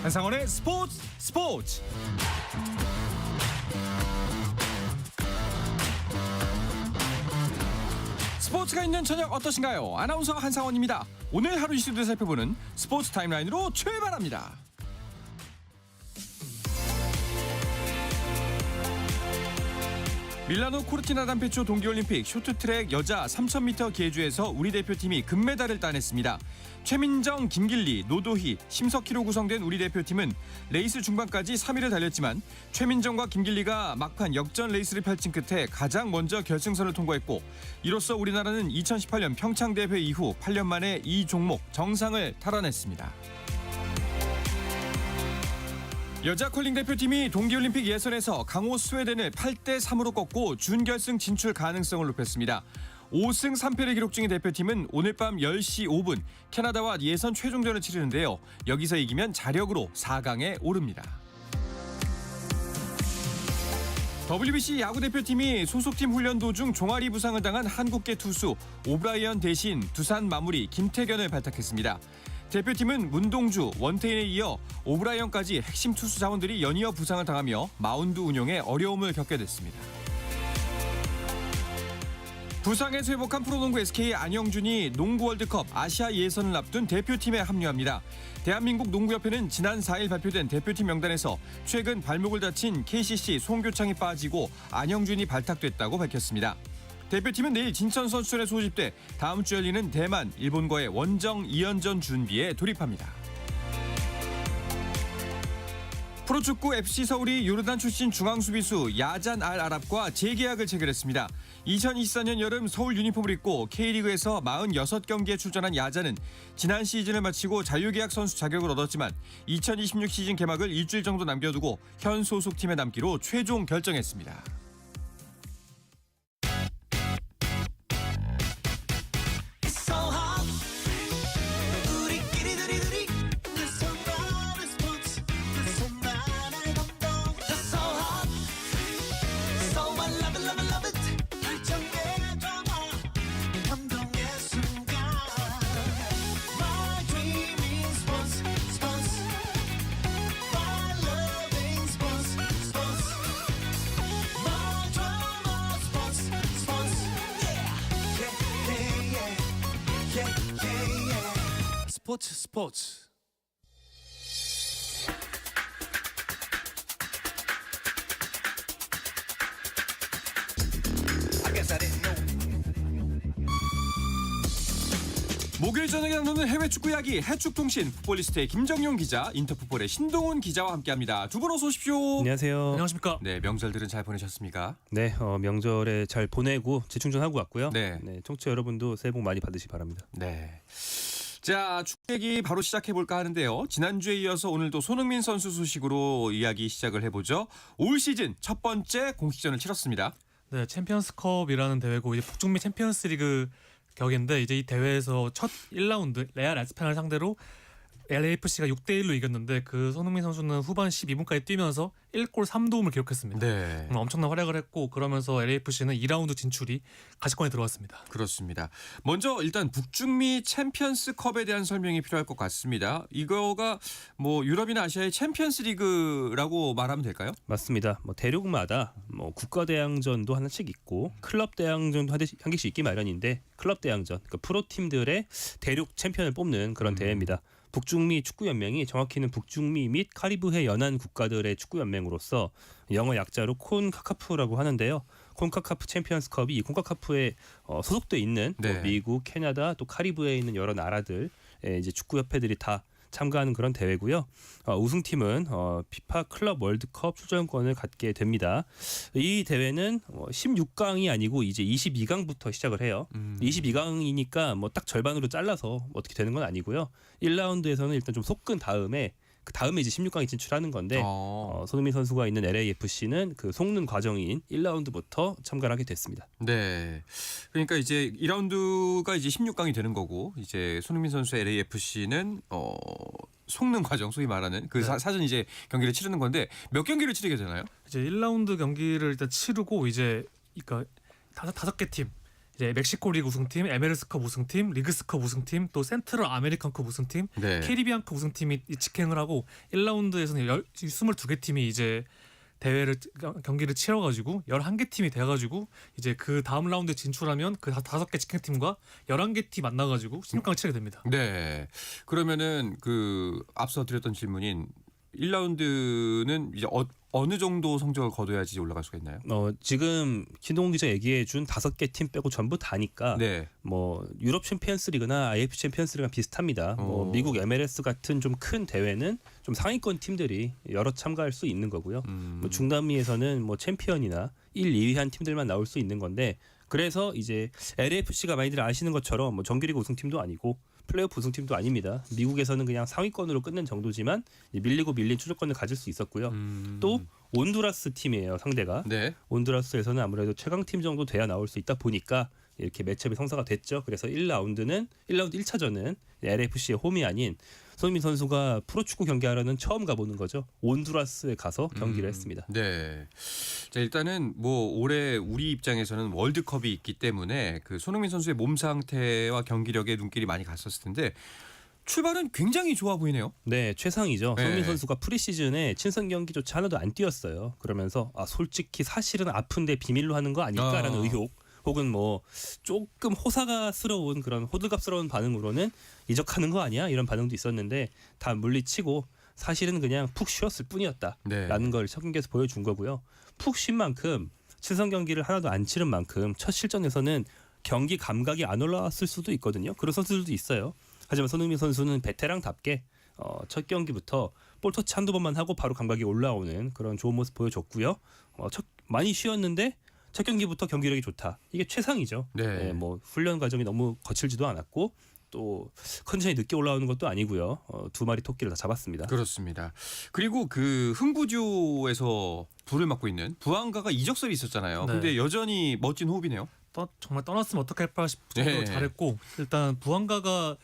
한상원의 스포츠. 스포츠가 있는 저녁 어떠신가요? 아나운서 한상원입니다. 오늘 하루 이슈들 살펴보는 스포츠 타임라인으로 출발합니다. 밀라노 코르티나 담페초 동계올림픽 쇼트트랙 여자 3000m 계주에서 우리 대표팀이 금메달을 따냈습니다. 최민정, 김길리, 노도희, 심석희로 구성된 우리 대표팀은 레이스 중반까지 3위를 달렸지만 최민정과 김길리가 막판 역전 레이스를 펼친 끝에 가장 먼저 결승선을 통과했고 이로써 우리나라는 2018년 평창대회 이후 8년 만에 이 종목 정상을 탈환했습니다. 여자 컬링 대표팀이 동계올림픽 예선에서 강호 스웨덴을 8대3으로 꺾고 준결승 진출 가능성을 높였습니다. 5승 3패를 기록 중인 대표팀은 오늘 밤 10시 5분 캐나다와 예선 최종전을 치르는데요. 여기서 이기면 자력으로 4강에 오릅니다. WBC 야구대표팀이 소속팀 훈련 도중 종아리 부상을 당한 한국계 투수 오브라이언 대신 두산 마무리 김태견을 발탁했습니다. 대표팀은 문동주, 원태인에 이어 오브라이언까지 핵심 투수 자원들이 연이어 부상을 당하며 마운드 운용에 어려움을 겪게 됐습니다. 부상에서 회복한 프로농구 SK 안영준이 농구 월드컵 아시아 예선을 앞둔 대표팀에 합류합니다. 대한민국 농구협회는 지난 4일 발표된 대표팀 명단에서 최근 발목을 다친 KCC 송교창이 빠지고 안영준이 발탁됐다고 밝혔습니다. 대표팀은 내일 진천 선수촌에 소집돼 다음 주 열리는 대만, 일본과의 원정 2연전 준비에 돌입합니다. 프로축구 FC 서울이 요르단 출신 중앙수비수 야잔 알 아랍과 재계약을 체결했습니다. 2024년 여름 서울 유니폼을 입고 K리그에서 46경기에 출전한 야잔은 지난 시즌을 마치고 자유계약 선수 자격을 얻었지만 2026 시즌 개막을 일주일 정도 남겨두고 현 소속팀에 남기로 최종 결정했습니다. 스포츠. 목요일 저녁에 나누는 해외 축구 이야기 해축통신 풋볼리스트의 김정용 기자, 인터풋볼의 신동훈 기자와 함께합니다. 두 분 어서 오십시오. 안녕하세요. 안녕하십니까? 네, 명절들은 잘 보내셨습니까? 네, 명절에 잘 보내고 재충전하고 왔고요. 네. 청취자 여러분도 새해 복 많이 받으시기 바랍니다. 네. 자, 축구 얘기 바로 시작해볼까 하는데요. 지난주에 이어서 오늘도 손흥민 선수 소식으로 이야기 시작을 해보죠. 올 시즌 첫 번째 공식전을 치렀습니다. 네, 챔피언스컵이라는 대회고 이제 북중미 챔피언스리그 격인데 이제 이 대회에서 첫 1라운드 레알 에스파뇰을 상대로 LAFC가 6대1로 이겼는데 그 손흥민 선수는 후반 12분까지 뛰면서 1골 3도움을 기록했습니다. 네. 엄청난 활약을 했고 그러면서 LAFC는 2라운드 진출이 가시권에 들어왔습니다. 그렇습니다. 먼저 일단 북중미 챔피언스컵에 대한 설명이 필요할 것 같습니다. 이거가 뭐 유럽이나 아시아의 챔피언스리그라고 말하면 될까요? 맞습니다. 대륙마다 국가대항전도 하나씩 있고 클럽 대항전도 한 개씩 있기 마련인데 클럽 대항전, 그러니까 프로팀들의 대륙 챔피언을 뽑는 그런 대회입니다. 북중미 축구연맹이 정확히는 북중미 및 카리브해 연안 국가들의 축구연맹으로서 영어 약자로 콘카카프라고 하는데요. 콘카카프 챔피언스컵이 콘카카프에 소속돼 있는 네. 미국, 캐나다, 또 카리브해에 있는 여러 나라들의 이제 축구협회들이 다 참가하는 그런 대회고요. 우승팀은 피파 클럽 월드컵 출전권을 갖게 됩니다. 이 대회는 16강이 아니고 이제 22강부터 시작을 해요. 22강이니까 딱 절반으로 잘라서 어떻게 되는 건 아니고요. 1라운드에서는 일단 좀 속근 다음에 그 다음에 이제 16강에 진출하는 건데 손흥민 선수가 있는 LAFC는 그 속는 과정인 1라운드부터 참가를 하게 됐습니다. 네. 그러니까 이제 2라운드가 이제 16강이 되는 거고 이제 손흥민 선수의 LAFC는 속는 과정 소위 말하는 그 사전 이제 경기를 치르는 건데 몇 경기를 치르게 되나요? 이제 1라운드 경기를 일단 치르고 이제 그러니까 다섯 개 팀 이제 멕시코 리그 우승팀, MLS 컵 우승팀, 리그스컵 우승팀, 또 센트럴 아메리칸컵 우승팀, 네. 캐리비안컵 우승팀이 직행을 하고 1라운드에서는 22개 팀이 이제 대회를 경기를 치러가지고 11개 팀이 돼가지고 이제 그 다음 라운드에 진출하면 그 5개 직행 팀과 11개 팀 만나가지고 16강을 치르게 됩니다. 네. 그러면은 그 앞서 드렸던 질문인 1라운드는 이제 어느 정도 성적을 거둬야지 올라갈 수가 있나요? 지금 신동훈 기자 얘기해준 5개 팀 빼고 전부 다니까 네. 뭐 유럽 챔피언스리그나 IF 챔피언스리그랑 비슷합니다. 뭐 미국 MLS 같은 좀 큰 대회는 좀 상위권 팀들이 여러 참가할 수 있는 거고요. 뭐 중남미에서는 뭐 챔피언이나 1, 2위한 팀들만 나올 수 있는 건데 그래서 이제 LAFC가 많이들 아시는 것처럼 뭐 정규리그 우승팀도 아니고 플레이오프 우승팀도 아닙니다. 미국에서는 그냥 상위권으로 끝낸 정도지만 밀리고 밀린 추격권을 가질 수 있었고요. 또 온두라스 팀이에요, 상대가. 네. 온두라스에서는 아무래도 최강팀 정도 돼야 나올 수 있다 보니까 이렇게 매치업이 성사가 됐죠. 그래서 1라운드 1차전은 LAFC의 홈이 아닌 손흥민 선수가 프로축구 경기하러는 처음 가보는 거죠. 온두라스에 가서 경기를 했습니다. 네. 자, 일단은 뭐 올해 우리 입장에서는 월드컵이 있기 때문에 그 손흥민 선수의 몸 상태와 경기력에 눈길이 많이 갔었을 텐데 출발은 굉장히 좋아 보이네요. 네, 최상이죠. 네. 손흥민 선수가 프리시즌에 친선 경기조차 하나도 안 뛰었어요. 그러면서 솔직히 사실은 아픈데 비밀로 하는 거 아닐까라는 의혹 혹은 뭐 조금 호사가스러운 그런 호들갑스러운 반응으로는 이적하는 거 아니야? 이런 반응도 있었는데 다 물리치고 사실은 그냥 푹 쉬었을 뿐이었다라는 네. 걸 첫 경기에서 보여준 거고요. 푹 쉰 만큼 친선 경기를 하나도 안 치른 만큼 첫 실전에서는 경기 감각이 안 올라왔을 수도 있거든요. 그런 선수들도 있어요. 하지만 손흥민 선수는 베테랑답게 첫 경기부터 볼 터치 한두 번만 하고 바로 감각이 올라오는 그런 좋은 모습 보여줬고요. 많이 쉬었는데 첫 경기부터 경기력이 좋다. 이게 최상이죠. 네. 뭐 훈련 과정이 너무 거칠지도 않았고 또 컨디션이 늦게 올라오는 것도 아니고요. 2마리 토끼를 다 잡았습니다. 그렇습니다. 그리고 그 흥부조에서 불을 맡고 있는 부안가가 이적설이 있었잖아요. 네. 근데 여전히 멋진 호흡이네요. 정말 떠났으면 어떡할까 싶을 정도로 네. 잘했고 일단 부안가가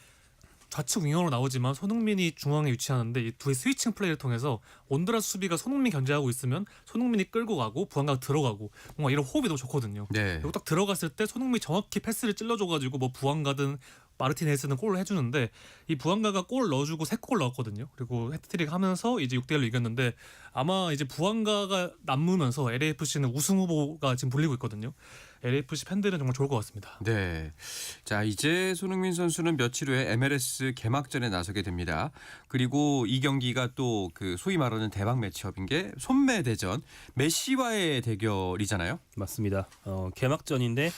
좌측 윙어로 나오지만 손흥민이 중앙에 위치하는데 이 두의 스위칭 플레이를 통해서 온드라스 수비가 손흥민 견제하고 있으면 손흥민이 끌고 가고 부안가가 들어가고 뭔가 이런 호흡이 너무 좋거든요. 네. 그리고 딱 들어갔을 때 손흥민이 정확히 패스를 찔러줘가지고 뭐 부안가든 마르티네스는 골을 해주는데 이 부안가가 골 넣어주고 3골 넣었거든요. 그리고 해트트릭 하면서 이제 6대1로 이겼는데 아마 이제 부안가가 남으면서 LAFC는 우승 후보가 지금 불리고 있거든요. LAFC 팬들은 정말 좋을 것 같습니다. 네. 자, 이제 손흥민 선수는 며칠 후에 MLS 개막전에 나서게 됩니다. 그리고 이 경기가 또 그 소위 말하는 대박 매치업인 게 손매 대전 메시와의 대결이잖아요. 맞습니다. 개막전인데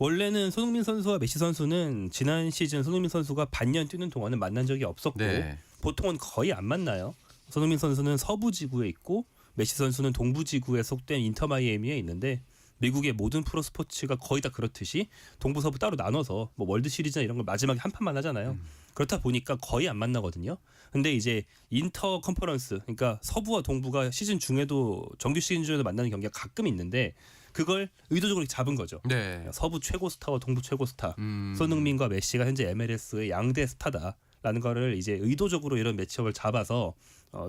원래는 손흥민 선수와 메시 선수는 지난 시즌 손흥민 선수가 반년 뛰는 동안은 만난 적이 없었고 네. 보통은 거의 안 만나요. 손흥민 선수는 서부 지구에 있고 메시 선수는 동부 지구에 속된 인터 마이애미에 있는데 미국의 모든 프로 스포츠가 거의 다 그렇듯이 동부 서부 따로 나눠서 뭐 월드 시리즈나 이런 걸 마지막에 한 판만 하잖아요. 그렇다 보니까 거의 안 만나거든요. 근데 이제 인터 컨퍼런스 그러니까 서부와 동부가 시즌 중에도 정규 시즌 중에도 만나는 경기가 가끔 있는데 그걸 의도적으로 잡은 거죠. 네. 서부 최고 스타와 동부 최고 스타 손흥민과 메시가 현재 MLS의 양대 스타다라는 거를 이제 의도적으로 이런 매치업을 잡아서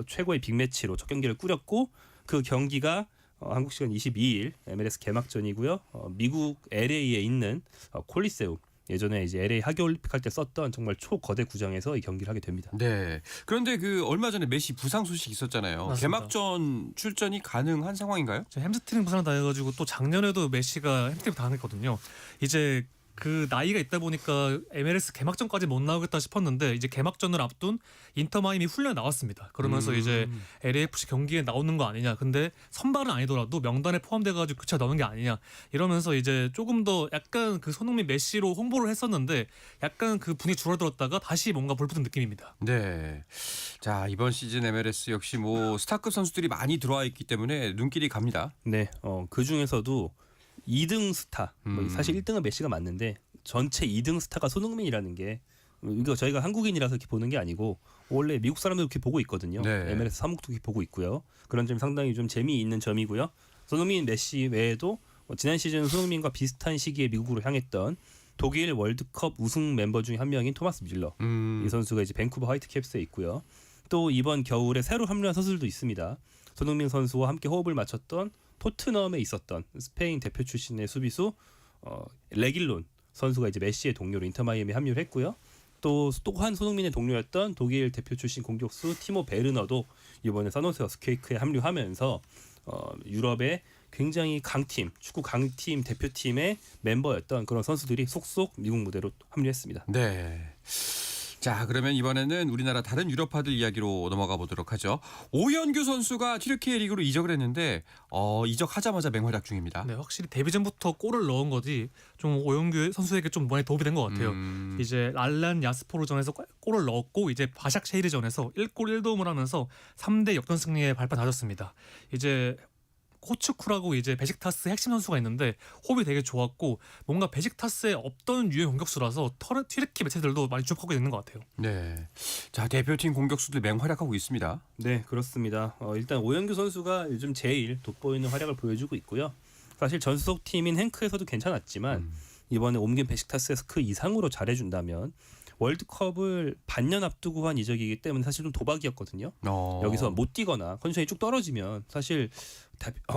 최고의 빅매치로 첫 경기를 꾸렸고 그 경기가 한국 시간 22일 MLS 개막전이고요. 미국 LA에 있는 콜리세움 예전에 이제 LA 하계올림픽 할 때 썼던 정말 초거대 구장에서 이 경기를 하게 됩니다. 네. 그런데 그 얼마 전에 메시 부상 소식 있었잖아요. 맞습니다. 개막전 출전이 가능한 상황인가요? 햄스트링 부상 당해가지고 또 작년에도 메시가 햄스트링 당했거든요. 이제 그 나이가 있다 보니까 MLS 개막전까지 못 나오겠다 싶었는데 이제 개막전을 앞둔 인터 마이애미 훈련에 나왔습니다. 그러면서 이제 LAFC 경기에 나오는 거 아니냐. 근데 선발은 아니더라도 명단에 포함돼가지고 교체 넣는 게 아니냐. 이러면서 이제 조금 더 약간 그 손흥민 메시로 홍보를 했었는데 약간 그 분위기 줄어들었다가 다시 뭔가 불붙은 느낌입니다. 네. 자, 이번 시즌 MLS 역시 뭐 스타급 선수들이 많이 들어와 있기 때문에 눈길이 갑니다. 네, 그 중에서도 2등 스타, 사실 1등은 메시가 맞는데 전체 2등 스타가 손흥민이라는 게 이거 저희가 한국인이라서 이렇게 보는 게 아니고 원래 미국 사람들도 이렇게 보고 있거든요. 네. MLS 사무국도 이렇게 보고 있고요. 그런 점이 상당히 좀 재미있는 점이고요. 손흥민, 메시 외에도 지난 시즌 손흥민과 비슷한 시기에 미국으로 향했던 독일 월드컵 우승 멤버 중에 한 명인 토마스 밀러. 이 선수가 이제 밴쿠버 화이트캡스에 있고요. 또 이번 겨울에 새로 합류한 선수들도 있습니다. 손흥민 선수와 함께 호흡을 맞췄던 토트넘에 있었던 스페인 대표 출신의 수비수 레길론 선수가 이제 메시의 동료로 인터 마이애미에 합류를 했고요. 또 한 손흥민의 동료였던 독일 대표 출신 공격수 티모 베르너도 이번에 사노세 어스케이크에 합류하면서 유럽의 굉장히 강팀, 축구 강팀 대표팀의 멤버였던 그런 선수들이 속속 미국 무대로 합류했습니다. 네. 자, 그러면 이번에는 우리나라 다른 유럽파들 이야기로 넘어가 보도록 하죠. 오현규 선수가 튀르키예 리그로 이적을 했는데 이적하자마자 맹활약 중입니다. 네, 확실히 데뷔 전부터 골을 넣은 거지 좀 오영규 선수에게 좀 많이 도움이 된 것 같아요. 이제 알란 야스포로전에서 골을 넣었고 이제 바샥쉐히르전에서 1골 1도움을 하면서 3대 역전 승리에 발판 다졌습니다. 이제 코츠쿠라고 이제 베식타스 핵심 선수가 있는데 호흡이 되게 좋았고 뭔가 베식타스에 없던 유의 공격수라서 튀르키 매체들도 많이 주목하고 있는 것 같아요. 네. 자, 대표팀 공격수들 맹활약하고 있습니다. 네, 그렇습니다. 일단 오현규 선수가 요즘 제일 돋보이는 활약을 보여주고 있고요. 사실 전속 팀인 행크에서도 괜찮았지만 이번에 옮긴 베식타스에서 그 이상으로 잘해준다면 월드컵을 반년 앞두고 한 이적이기 때문에 사실 좀 도박이었거든요. 여기서 못 뛰거나 컨디션이 쭉 떨어지면 사실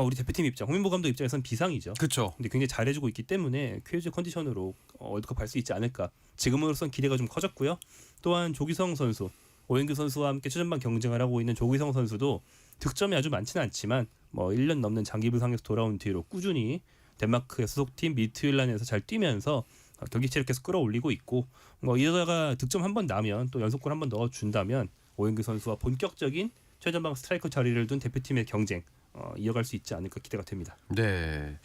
우리 대표팀 입장, 홍명보 감독 입장에서는 비상이죠. 그렇죠. 근데 굉장히 잘해주고 있기 때문에 쾌유의 컨디션으로 월드컵 갈 수 있지 않을까. 지금으로선 기대가 좀 커졌고요. 또한 조기성 선수, 오현규 선수와 함께 최전방 경쟁을 하고 있는 조기성 선수도 득점이 아주 많지는 않지만 1년 넘는 장기 부상에서 돌아온 뒤로 꾸준히 덴마크의 소속팀 미트윌란에서 잘 뛰면서 경기 체력 계속 끌어올리고 있고 이러다가 득점 한 번 나면 또 연속골 한 번 넣어준다면 오현규 선수와 본격적인 최전방 스트라이커 자리를 둔 대표팀의 경쟁 이어갈 수 있지 않을까 기대가 됩니다. 네.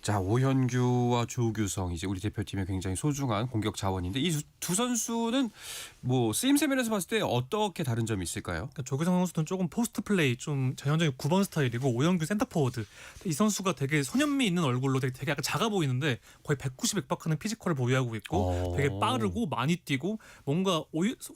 자, 오현규와 조규성 이제 우리 대표팀의 굉장히 소중한 공격 자원인데 이 두 선수는 뭐 쓰임새 면에서 봤을 때 어떻게 다른 점이 있을까요? 그러니까 조규성 선수는 조금 포스트 플레이 좀 전형적인 9번 스타일이고 오영규 센터 포워드. 이 선수가 되게 소년미 있는 얼굴로 되게 약간 작아 보이는데 거의 190 백박하는 피지컬을 보유하고 있고 되게 빠르고 많이 뛰고 뭔가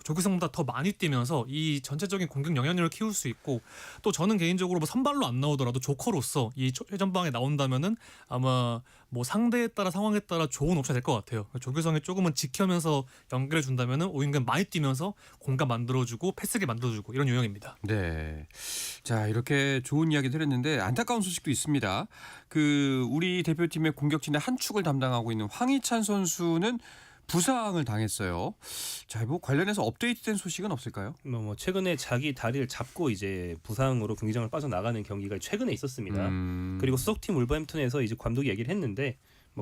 조규성보다 더 많이 뛰면서 이 전체적인 공격 영향력을 키울 수 있고 또 저는 개인적으로 뭐 선발로 안 나오더라도 조커로서 이 최전방에 나온다면은 아마 뭐 상대에 따라 상황에 따라 좋은 옵션이 될 것 같아요. 조규성이 조금은 지키면서 연결해 준다면은 오인근 많이 뛰면서 공간 만들어주고 패스기 만들어주고 이런 유형입니다. 네. 자, 이렇게 좋은 이야기를 했는데 안타까운 소식도 있습니다. 우리 대표팀의 공격진의 한 축을 담당하고 있는 황희찬 선수는 부상을 당했어요. 자, 뭐 관련해서 업데이트된 소식은 없을까요? 최근에 자기 다리를 잡고 이제 부상으로 경기장을 빠져나가는 경기가 최근에 있었습니다. 그리고 소속팀 울버햄튼에서 이제 감독이 얘기를 했는데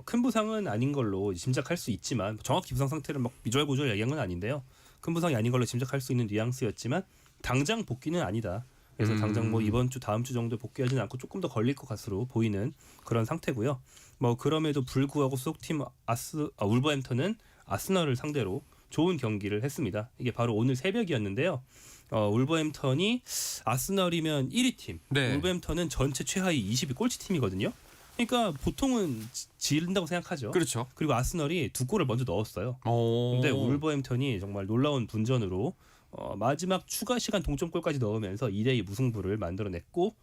큰 부상은 아닌 걸로 짐작할 수 있지만 정확히 부상 상태를 미절고절 얘기한 건 아닌데요. 큰 부상이 아닌 걸로 짐작할 수 있는 뉘앙스였지만 당장 복귀는 아니다. 그래서 당장 이번 주 다음 주 정도 복귀하지는 않고 조금 더 걸릴 것 같으로 보이는 그런 상태고요. 그럼에도 불구하고 소속팀 울버햄튼은 아스널을 상대로 좋은 경기를 했습니다. 이게 바로 오늘 새벽이었는데요. 울버햄턴이 아스널이면 1위 팀, 네. 울버햄턴은 전체 최하위 20위 꼴찌 팀이거든요. 그러니까 보통은 지른다고 생각하죠. 그렇죠. 그리고 아스널이 2골을 먼저 넣었어요. 근데 울버햄턴이 정말 놀라운 분전으로 마지막 추가 시간 동점골까지 넣으면서 2대2 무승부를 만들어냈고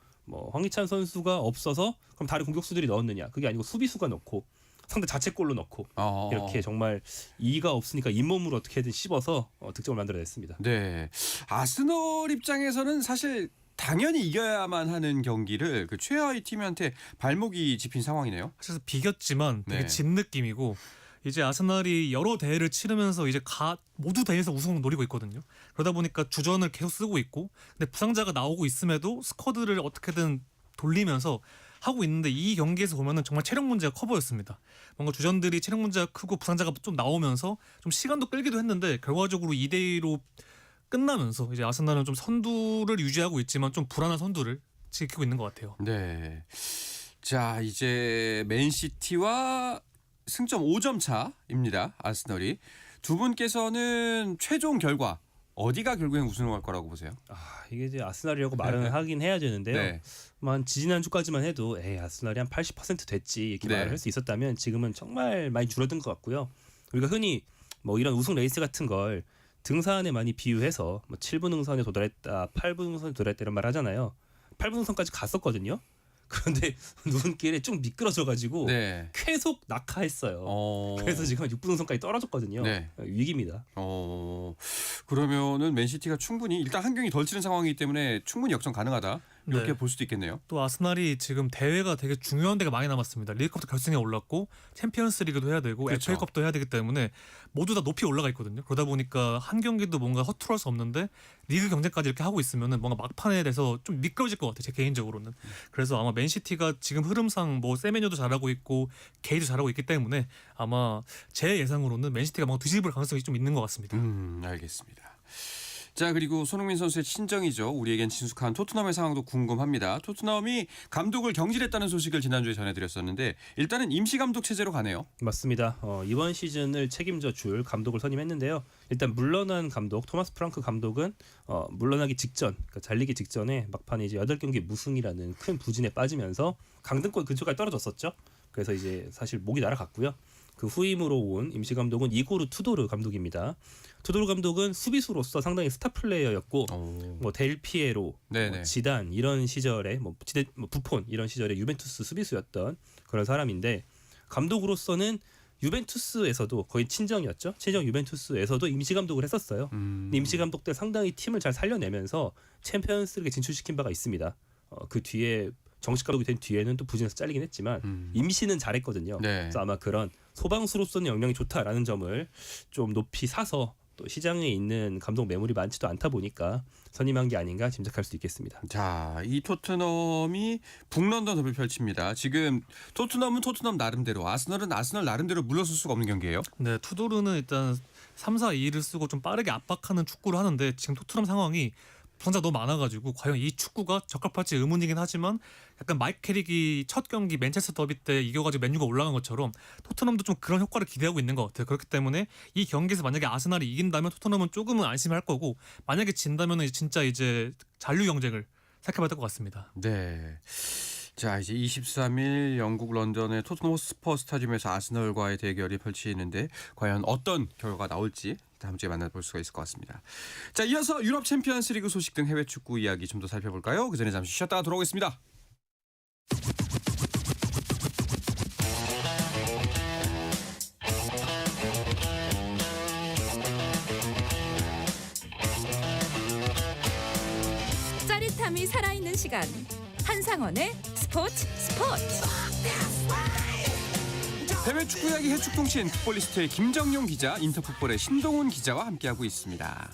황희찬 선수가 없어서 그럼 다른 공격수들이 넣었느냐? 그게 아니고 수비수가 넣고 상대 자책골로 넣고 이렇게 정말 이가 없으니까 잇몸으로 어떻게든 씹어서 득점을 만들어냈습니다. 네. 아스널 입장에서는 사실 당연히 이겨야만 하는 경기를 최하위 팀한테 발목이 집힌 상황이네요. 그래서 비겼지만 되게 네. 진 느낌이고 이제 아스날이 여러 대회를 치르면서 이제 모두 대회에서 우승을 노리고 있거든요. 그러다 보니까 주전을 계속 쓰고 있고 근데 부상자가 나오고 있음에도 스쿼드를 어떻게든 돌리면서 하고 있는데 이 경기에서 보면은 정말 체력 문제가 커 보였습니다. 뭔가 주전들이 체력 문제가 크고 부상자가 좀 나오면서 좀 시간도 끌기도 했는데 결과적으로 2대2로 끝나면서 이제 아스날은 좀 선두를 유지하고 있지만 좀 불안한 선두를 지키고 있는 것 같아요. 네. 자, 이제 맨시티와 승점 5점 차입니다. 아스널이. 두 분께서는 최종 결과 어디가 결국엔 우승을 할 거라고 보세요? 이게 이제 아스날이라고 말은 하긴 해야 되는데요. 네. 한 지지난주까지만 해도 아스날이 한 80% 됐지 이렇게 네. 말을 할 수 있었다면 지금은 정말 많이 줄어든 것 같고요. 우리가 흔히 이런 우승 레이스 같은 걸 등산에 많이 비유해서 7분 응선에 도달했다, 8분 응선에 도달했다 이런 말 하잖아요. 8분 응선까지 갔었거든요. 그런데 눈길에 쭉 미끄러져가지고 네. 계속 낙하했어요. 그래서 지금 6분 응선까지 떨어졌거든요. 네. 위기입니다. 그러면은 맨시티가 충분히 일단 한 경기 덜 치는 상황이기 때문에 충분히 역전 가능하다. 이렇게 네. 볼 수도 있겠네요. 또 아스날이 지금 대회가 되게 중요한 데가 많이 남았습니다. 리그컵도 결승에 올랐고 챔피언스리그도 해야 되고 그렇죠. FA컵도 해야 되기 때문에 모두 다 높이 올라가 있거든요. 그러다 보니까 한 경기도 뭔가 허투루할 수 없는데 리그 경쟁까지 이렇게 하고 있으면은 뭔가 막판에 대해서 좀 미끄러질 것 같아요. 제 개인적으로는. 그래서 아마 맨시티가 지금 흐름상 뭐 세메뇨도 잘하고 있고 게이도 잘하고 있기 때문에 아마 제 예상으로는 맨시티가 뭔가 뒤집을 가능성이 좀 있는 것 같습니다. 알겠습니다. 자, 그리고 손흥민 선수의 친정이죠. 우리에겐 친숙한 토트넘의 상황도 궁금합니다. 토트넘이 감독을 경질했다는 소식을 지난주에 전해드렸었는데 일단은 임시 감독 체제로 가네요. 맞습니다. 이번 시즌을 책임져 줄 감독을 선임했는데요. 일단 물러난 감독 토마스 프랑크 감독은 물러나기 직전, 그러니까 잘리기 직전에 막판에 이제 8경기 무승이라는 큰 부진에 빠지면서 강등권 근처까지 떨어졌었죠. 그래서 이제 사실 목이 날아갔고요. 그 후임으로 온 임시 감독은 이고르 투도르 감독입니다. 투도르 감독은 수비수로서 상당히 스타 플레이어였고 뭐 델 피에로, 네네. 뭐 지단 이런 시절에 뭐 부폰 이런 시절에 유벤투스 수비수였던 그런 사람인데 감독으로서는 유벤투스에서도 거의 친정이었죠. 친정 유벤투스에서도 임시 감독을 했었어요. 근데 임시 감독 때 상당히 팀을 잘 살려내면서 챔피언스리그에 진출시킨 바가 있습니다. 그 뒤에 정식 감독이 된 뒤에는 또 부진해서 잘리긴 했지만 임시는 잘했거든요. 네. 그래서 아마 그런 소방수로서는 역량이 좋다라는 점을 좀 높이 사서 또 시장에 있는 감독 매물이 많지도 않다 보니까 선임한 게 아닌가 짐작할 수 있겠습니다. 자, 이 토트넘이 북런던 더비를 펼칩니다. 지금 토트넘은 토트넘 나름대로, 아스널은 아스널 나름대로 물러설 수가 없는 경기예요. 네, 투도르는 일단 3-4-2를 쓰고 좀 빠르게 압박하는 축구를 하는데 지금 토트넘 상황이 부상자 너무 많아가지고 과연 이 축구가 적합할지 의문이긴 하지만 약간 마이크 캐릭이 첫 경기 맨체스터 더비 때 이겨가지고 맨유가 올라간 것처럼 토트넘도 좀 그런 효과를 기대하고 있는 것 같아요. 그렇기 때문에 이 경기에서 만약에 아스날이 이긴다면 토트넘은 조금은 안심할 거고 만약에 진다면 진짜 이제 잔류 경쟁을 생각해봐야 될 것 같습니다. 네. 자, 이제 23일 영국 런던의 토트넘 호스퍼 스타디움에서 아스널과의 대결이 펼치는데 과연 어떤 결과가 나올지 다음 주에 만나볼 수가 있을 것 같습니다. 자, 이어서 유럽 챔피언스 리그 소식 등 해외 축구 이야기 좀 더 살펴볼까요? 그 전에 잠시 쉬었다가 돌아오겠습니다. 짜릿함이 살아있는 시간 한상원의 스포츠. 해외 축구 이야기 해축통신 풋볼리스트의 김정용 기자, 인터풋볼의 신동훈 기자와 함께하고 있습니다.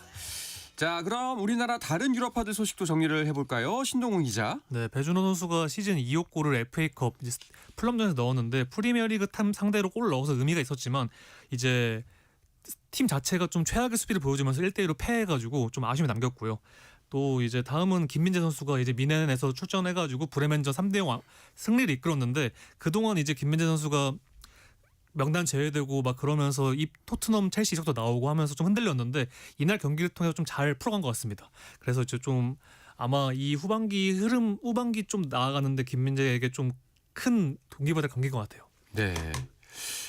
자, 그럼 우리나라 다른 유럽파들 소식도 정리를 해볼까요? 신동훈 기자. 네, 배준호 선수가 시즌 2호 골을 FA컵 이제 플럼전에서 넣었는데 프리미어리그 팀 상대로 골을 넣어서 의미가 있었지만 이제 팀 자체가 좀 최악의 수비를 보여주면서 1대1로 패해가지고 좀 아쉬움이 남겼고요. 또 이제 다음은 김민재 선수가 이제 미넨에서 출전해가지고 브레멘전 3대0 승리를 이끌었는데 그동안 이제 김민재 선수가 명단 제외되고 막 그러면서 이 토트넘 첼시 이적도 나오고 하면서 좀 흔들렸는데 이날 경기를 통해서 좀 잘 풀어간 것 같습니다. 그래서 이제 좀 아마 이 후반기 좀 나아가는데 김민재에게 좀 큰 동기부여될 경기인 것 같아요. 네.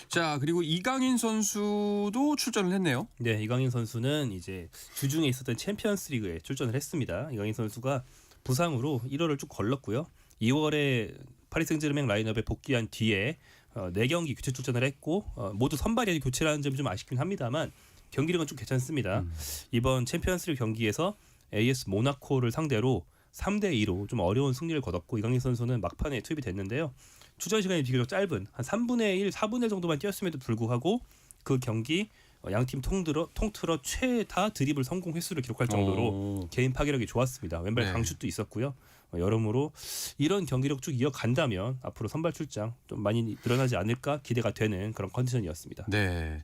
자, 그리고 이강인 선수도 출전을 했네요. 네, 이강인 선수는 이제 주중에 있었던 챔피언스리그에 출전을 했습니다. 이강인 선수가 부상으로 1월을 쭉 걸렀고요. 2월에 파리 생제르맹 라인업에 복귀한 뒤에 4경기 교체 출전을 했고 모두 선발이 아니라 교체라는 점이 좀 아쉽긴 합니다만 경기력은 좀 괜찮습니다. 이번 챔피언스리그 경기에서 AS 모나코를 상대로 3대2로 좀 어려운 승리를 거뒀고 이강인 선수는 막판에 투입이 됐는데요. 출전 시간이 비교적 짧은 한 3분의 1, 4분의 1 정도만 뛰었음에도 불구하고 그 경기 양팀 통틀어 최다 드리블 성공 횟수를 기록할 정도로 개인 파괴력이 좋았습니다. 왼발 네. 강슛도 있었고요. 여러모로 이런 경기력 쭉 이어간다면 앞으로 선발 출장 좀 많이 늘어나지 않을까 기대가 되는 그런 컨디션이었습니다. 네.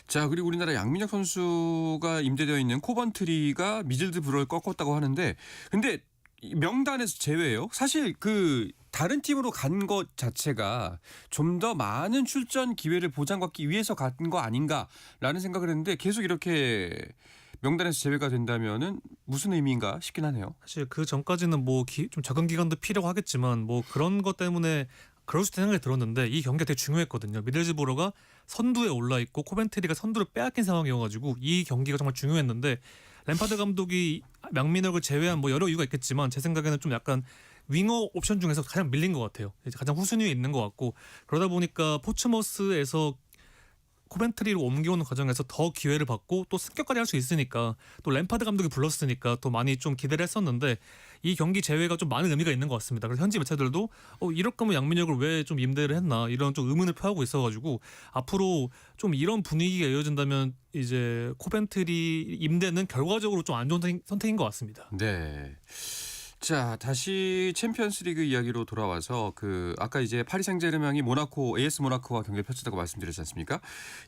자, 그리고 우리나라 양민혁 선수가 임대되어 있는 코번트리가 미들드브로를 꺾었다고 하는데 근데 명단에서 제외예요. 사실 그 다른 팀으로 간 것 자체가 좀 더 많은 출전 기회를 보장받기 위해서 간 거 아닌가라는 생각을 했는데 계속 이렇게 명단에서 제외가 된다면은 무슨 의미인가 싶긴 하네요. 사실 그 전까지는 뭐 좀 적응 기간도 필요하고 하겠지만 뭐 그런 것 때문에 그럴 수 있다는 생각이 들었는데 이 경기가 되게 중요했거든요. 미들즈보로가 선두에 올라 있고 코벤트리가 선두를 빼앗긴 상황이어가지고 이 경기가 정말 중요했는데 램파드 감독이 양민혁을 제외한 뭐 여러 이유가 있겠지만 제 생각에는 좀 약간 윙어 옵션 중에서 가장 밀린 것 같아요. 이제 가장 후순위에 있는 것 같고 그러다 보니까 포츠머스에서 코벤트리로 옮겨오는 과정에서 더 기회를 받고 또 승격까지 할 수 있으니까 또 램파드 감독이 불렀으니까 또 많이 좀 기대를 했었는데 이 경기 제외가 좀 많은 의미가 있는 것 같습니다. 그래서 현지 매체들도 이럴 거면 양민혁을 왜 좀 임대를 했나 이런 좀 의문을 표하고 있어가지고 앞으로 좀 이런 분위기가 이어진다면 이제 코벤트리 임대는 결과적으로 좀 안 좋은 선택인 것 같습니다. 네. 자, 다시 챔피언스리그 이야기로 돌아와서 아까 이제 파리 생제르맹이 AS 모나코와 경기를 펼쳤다고 말씀드렸지 않습니까?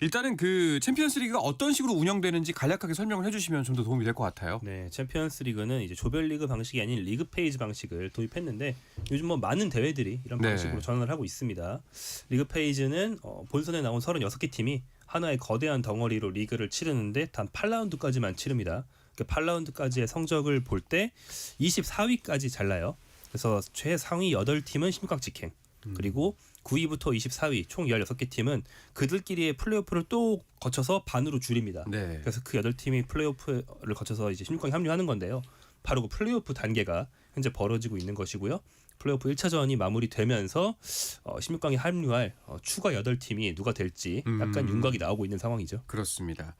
일단은 챔피언스리그가 어떤 식으로 운영되는지 간략하게 설명을 해주시면 좀 더 도움이 될 것 같아요. 네, 챔피언스리그는 이제 조별리그 방식이 아닌 리그 페이지 방식을 도입했는데 요즘 뭐 많은 대회들이 이런 네. 방식으로 전환을 하고 있습니다. 리그 페이지는 본선에 나온 36개 팀이 하나의 거대한 덩어리로 리그를 치르는데 단 8라운드까지만 치릅니다. 8라운드까지의 성적을 볼 때 24위까지 잘라요. 그래서 최상위 8팀은 16강 직행. 그리고 9위부터 24위 총 16개 팀은 그들끼리의 플레이오프를 또 거쳐서 반으로 줄입니다. 네. 그래서 그 8팀이 플레이오프를 거쳐서 이제 16강에 합류하는 건데요. 바로 그 플레이오프 단계가 현재 벌어지고 있는 것이고요. 플레이오프 1차전이 마무리되면서 16강에 합류할 추가 8팀이 누가 될지 약간 윤곽이 나오고 있는 상황이죠. 그렇습니다.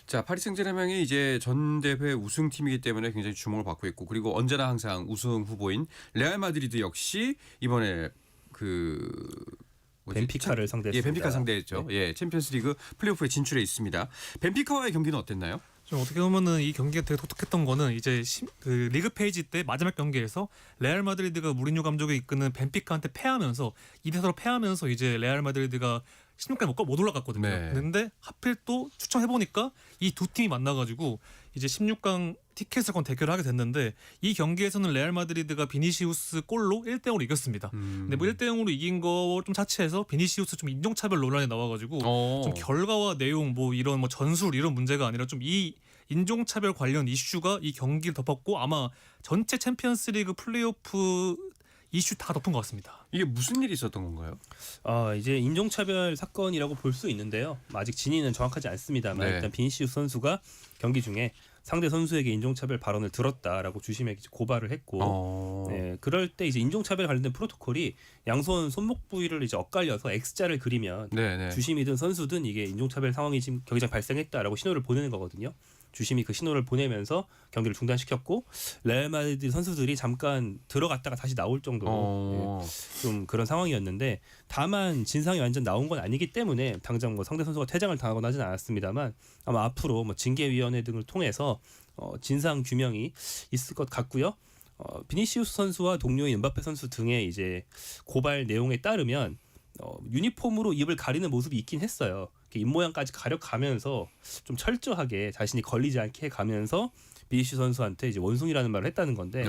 자, 파리 생제르맹이 이제 전 대회 우승팀이기 때문에 굉장히 주목을 받고 있고 그리고 언제나 항상 우승 후보인 레알 마드리드 역시 이번에 벤피카를 상대했습니다. 예, 벤피카 상대했죠. 네. 예, 챔피언스리그 플레이오프에 진출해 있습니다. 벤피카와의 경기는 어땠나요? 좀 어떻게 보면은 이 경기가 되게 독특했던 거는 이제 리그 페이지 때 마지막 경기에서 레알 마드리드가 무리뉴 감독이 이끄는 벤피카한테 패하면서 2대4로 패하면서 이제 레알 마드리드가 16강에 못 올라갔거든요. 네. 근데 하필 또 추첨해 보니까 이 두 팀이 만나가지고 이제 16강 티켓을 건 대결을 하게 됐는데 이 경기에서는 레알 마드리드가 비니시우스 골로 1대0으로 이겼습니다. 근데 뭐 1대0으로 이긴 거 좀 자체해서 비니시우스 좀 인종차별 논란이 나와가지고 좀 결과와 내용 뭐 이런 뭐 전술 이런 문제가 아니라 좀 이 인종차별 관련 이슈가 이 경기를 덮었고 아마 전체 챔피언스리그 플레이오프 이슈 다 덮은 것 같습니다. 이게 무슨 일이 있었던 건가요? 이제 인종차별 사건이라고 볼 수 있는데요. 아직 진위는 정확하지 않습니다만 네. 일단 비니시우스 선수가 경기 중에 상대 선수에게 인종차별 발언을 들었다라고 주심에게 고발을 했고, 네, 그럴 때 이제 인종차별 관련된 프로토콜이 양손 손목 부위를 이제 엇갈려서 X자를 그리면 네. 주심이든 선수든 이게 인종차별 상황이 지금 경기장 발생했다라고 신호를 보내는 거거든요. 주심이 그 신호를 보내면서 경기를 중단시켰고 레알 마드리드 선수들이 잠깐 들어갔다가 다시 나올 정도로 좀 그런 상황이었는데 다만 진상이 완전 나온 건 아니기 때문에 당장 뭐 상대 선수가 퇴장을 당하거나 하진 않았습니다만 아마 앞으로 뭐 징계위원회 등을 통해서 진상 규명이 있을 것 같고요. 비니시우스 선수와 동료인 음바페 선수 등의 이제 고발 내용에 따르면 유니폼으로 입을 가리는 모습이 있긴 했어요. 입모양까지 가려가면서 좀 철저하게 자신이 걸리지 않게 해가면서 비니시우스 선수한테 이제 원숭이라는 말을 했다는 건데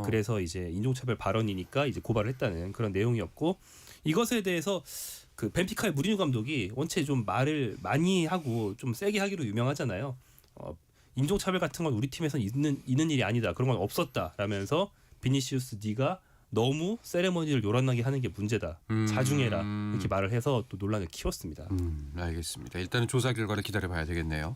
그래서 이제 인종차별 발언이니까 이제 고발을 했다는 그런 내용이었고 이것에 대해서 그 벤피카의 무리뉴 감독이 원체 좀 말을 많이 하고 좀 세게 하기로 유명하잖아요. 인종차별 같은 건 우리 팀에서는 있는 일이 아니다. 그런 건 없었다라면서 비니시우스 네가 너무 세레머니를 요란하게 하는 게 문제다. 자중해라. 이렇게 말을 해서 또 논란을 키웠습니다. 알겠습니다. 일단은 조사 결과를 기다려봐야 되겠네요.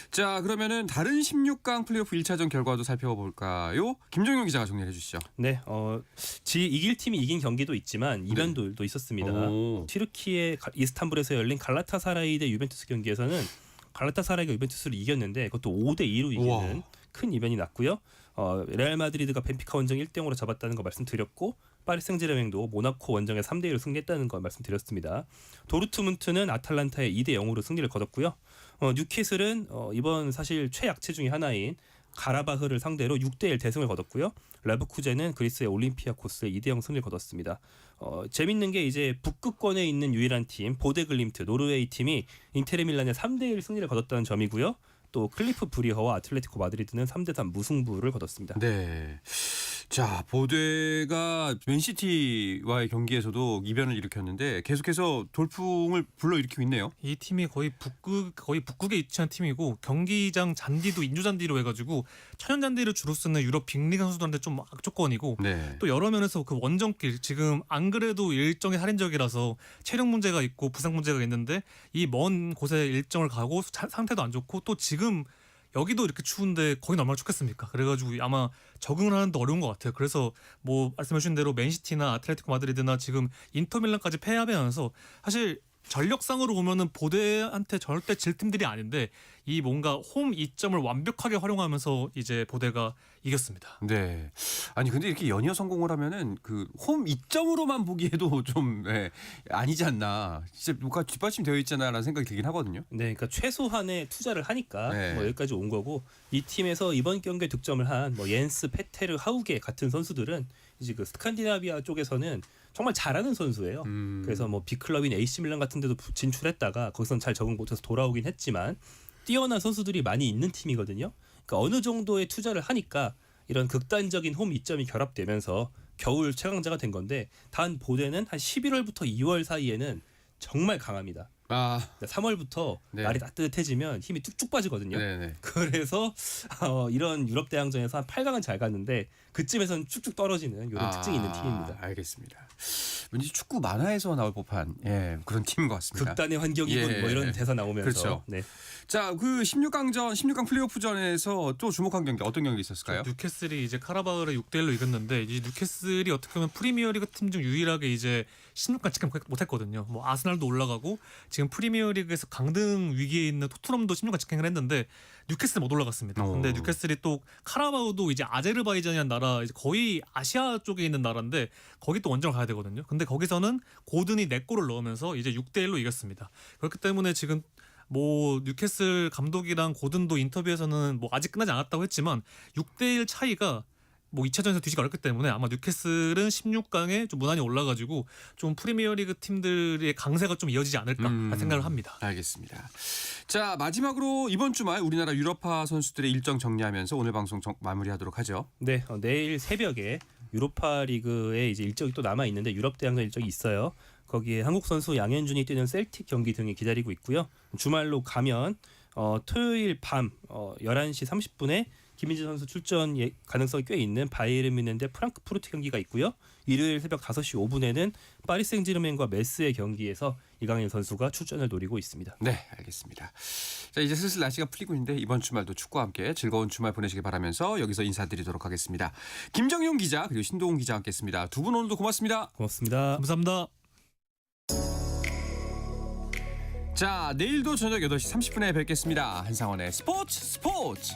자, 그러면은 다른 16강 플레이오프 1차전 결과도 살펴볼까요? 김종용 기자가 정리해 주시죠. 네, 이길 팀이 이긴 경기도 있지만 이변들도 있었습니다. 튀르키예 이스탄불에서 열린 갈라타사라이 대 유벤투스 경기에서는 갈라타사라이가 유벤투스를 이겼는데 그것도 5대2로 이기는 큰 이변이 났고요. 레알 마드리드가 벤피카 원정 1대0으로 잡았다는 거 말씀드렸고 파리 생제르맹도 모나코 원정에 3대1로 승리했다는 거 말씀드렸습니다. 도르트문트는 아탈란타에 2대0으로 승리를 거뒀고요. 뉴캐슬은 이번 사실 최약체 중에 하나인 가라바흐를 상대로 6대1 대승을 거뒀고요. 레버쿠젠은 그리스의 올림피아코스에 2대0 승리를 거뒀습니다. 재밌는 게 이제 북극권에 있는 유일한 팀 보데글림트 노르웨이 팀이 인테르 밀란에 3대1 승리를 거뒀다는 점이고요. 또 클리프 브리허와 아틀레티코 마드리드는 3대3 무승부를 거뒀습니다. 네. 자, 보데가 맨시티와의 경기에서도 이변을 일으켰는데 계속해서 돌풍을 불러일으키고 있네요. 이 팀이 거의 북극에 위치한 팀이고 경기장 잔디도 인조 잔디로 해가지고 천연 잔디를 주로 쓰는 유럽 빅리그 선수들한테 좀 악조건이고 네. 또 여러 면에서 그 원정길 지금 안 그래도 일정이 할인적이라서 체력 문제가 있고 부상 문제가 있는데 이 먼 곳에 일정을 가고 상태도 안 좋고 또 지금 여기도 이렇게 추운데 거긴 얼마나 춥겠습니까? 그래가지고 아마 적응을 하는데 어려운 것 같아요. 그래서 뭐 말씀하신 대로 맨시티나 아틀레티코 마드리드나 지금 인터밀란까지 패하면서 사실 전력상으로 보면은 보대한테 절대 질 팀들이 아닌데 이 뭔가 홈 이점을 완벽하게 활용하면서 이제 보대가 이겼습니다. 네. 아니 근데 이렇게 연이어 성공을 하면은 그 홈 이점으로만 보기에도 좀 아니지 않나. 진짜 뭔가 뒷받침되어 있잖아라는 생각이 들긴 하거든요. 네, 그러니까 최소한의 투자를 하니까 네. 뭐 여기까지 온 거고 이 팀에서 이번 경기에 득점을 한 뭐 옌스, 페테르, 하우게 같은 선수들은 이제 그 스칸디나비아 쪽에서는 정말 잘하는 선수예요. 그래서 뭐 빅클럽인 AC 밀란 같은 데도 진출했다가 거기선 잘 적응 못해서 돌아오긴 했지만 뛰어난 선수들이 많이 있는 팀이거든요. 그러니까 어느 정도의 투자를 하니까 이런 극단적인 홈 이점이 결합되면서 겨울 최강자가 된 건데 단 보대는 한 11월부터 2월 사이에는 정말 강합니다. 아, 3월부터 네. 날이 따뜻해지면 힘이 뚝뚝 빠지거든요. 네네. 그래서 이런 유럽 대항전에서 한 8강은 잘 갔는데 그쯤에서는 쭉쭉 떨어지는 이런 특징이 있는 팀입니다. 알겠습니다. 왠지 축구 만화에서 나올 법한 그런 팀인 것 같습니다. 극단의 환경이군 예. 뭐 이런 대사 나오면서. 그렇죠. 네. 자, 그 16강 플레이오프전에서 또 주목한 경기 어떤 경기 있었을까요? 뉴캐슬이 이제 카라바오를 6대1로 이겼는데 이제 뉴캐슬이 어떻게 보면 프리미어리그 팀 중 유일하게 이제 16강 찍지 못했거든요. 뭐 아스날도 올라가고 지금 프리미어리그에서 강등 위기에 있는 토트넘도 16강 직행을 했는데 뉴캐슬 못 올라갔습니다. 근데 뉴캐슬이 또 카라바오도 이제 아제르바이잔이라는 나라 이제 거의 아시아 쪽에 있는 나라인데 거기 또 원정을 가야 되거든요. 근데 거기서는 고든이 4골을 넣으면서 이제 6대1로 이겼습니다. 그렇기 때문에 지금 뭐 뉴캐슬 감독이랑 고든도 인터뷰에서는 뭐 아직 끝나지 않았다고 했지만 6대1 차이가 뭐 2차전에서 뒤지기 어렵기 때문에 아마 뉴캐슬은 16강에 좀 무난히 올라가지고 좀 프리미어리그 팀들의 강세가 좀 이어지지 않을까 생각을 합니다. 알겠습니다. 자, 마지막으로 이번 주말 우리나라 유럽파 선수들의 일정 정리하면서 오늘 방송 마무리하도록 하죠. 네, 내일 새벽에 유로파 리그에 이제 일정이 또 남아 있는데 유럽 대항전 일정이 있어요. 거기에 한국 선수 양현준이 뛰는 셀틱 경기 등이 기다리고 있고요. 주말로 가면 토요일 밤 11시 30분에 김민재 선수 출전 가능성이 꽤 있는 바이에른 뮌헨 대 프랑크푸르트 경기가 있고요. 일요일 새벽 5시 5분에는 파리 생제르맹과 메스의 경기에서 이강인 선수가 출전을 노리고 있습니다. 네, 알겠습니다. 자, 이제 슬슬 날씨가 풀리고 있는데 이번 주말도 축구와 함께 즐거운 주말 보내시길 바라면서 여기서 인사드리도록 하겠습니다. 김정용 기자 그리고 신동훈 기자와 함께했습니다. 두 분 오늘도 고맙습니다. 고맙습니다. 감사합니다. 자, 내일도 저녁 8시 30분에 뵙겠습니다. 한상원의 스포츠.